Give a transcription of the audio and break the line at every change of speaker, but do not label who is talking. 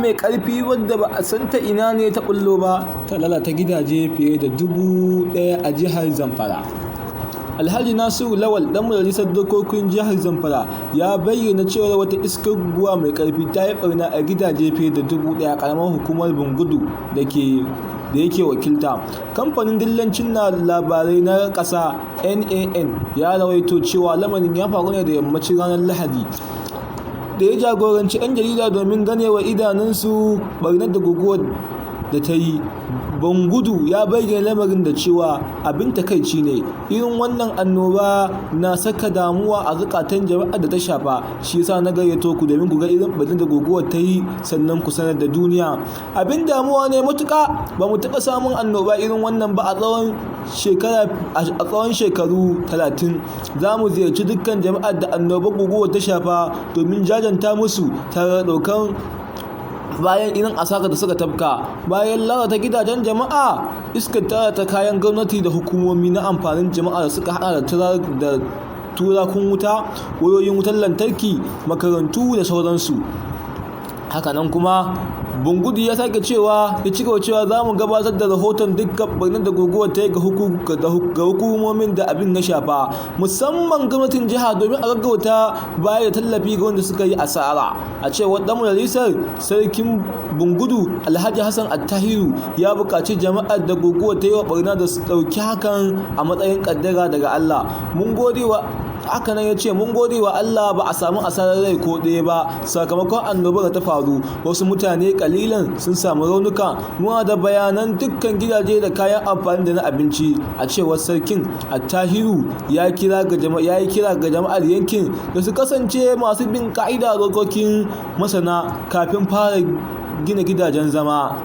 mai ƙarfi wadda ba a san ta ina ne ta ɓullo ba ta lalata gidaje fiye da 1000 a jihar Zamfara. Alhaji Nasiru Lawal ɗan majalisar dokokin jihar Zamfara ya bayyana cewa wata iskar guguwa mai ƙarfi ta yi ɓarna a gidaje fiye da 1000 a ƙaramar hukumar Bungudu da yake wakilta. Kamfanin dillancin labarai na ƙasa NAN ya rawaito cewa lamarin ya faru ne da yammacin ranar Lahadi, da ya jagoranci 'yan jarida domin ganewa idanunsu ɓarnar da guguwar da ta yi. Bungudu ya bayyana lamarin da cewa abin takaici ne, irin wannan annoba na saka damuwa a zukatan jama'ar da ta shafa, shi yasa na gayyato ku domin ku ga irin ɓarnar da guguwar ta yi sannan ku sanar da duniya. Abin damuwa ne matuƙa, ba mu taɓa samun annoba irin wannan ba a tsawon shekaru 30. Za mu ziyarci dukkan jama'ar da annobar guguwar ta shafa domin jajanta musu tare da ɗaukar bayan irin asarar da suka tafka. Bayan lalata gidajen jama'a, iskar ta lalata kayan gwamnati da hukumomi na amfanin jama'a da suka hada da turakun wuta, wayoyin wutar lantarki, makarantu da sauransu. Hakanan kuma Bungudu ya sake cewa za mu gabatar da rahoton dukkan ɓarnar da guguwar ta yi ga hukumomin da abin ya shafa, musamman gwamnatin jiha, domin a gaggauta bayar da tallafi ga wanda suka yi asara. A cewar ɗan majalisar sarkin Bungudu Alhaji Hassan Attahiru ya buƙaci jama'ar da guguwar ta yi wa ɓarna da su ɗauki hakan a matsayin ƙaddara daga Allah. Hakanan ya ce mun gode wa Allah ba a samu asarar rai ko ɗaya ba sakamakon annobar da ta faru. Wasu mutane kalilan sun samu raunuka. Muna da bayanan dukkan gidaje da kayan amfani da na abinci. A cewar sarkin Attahiru ya yi kira ga jama'ar yankin da su kasance masu bin ka'ida dokokin masana kafin fara gina gidajen zama.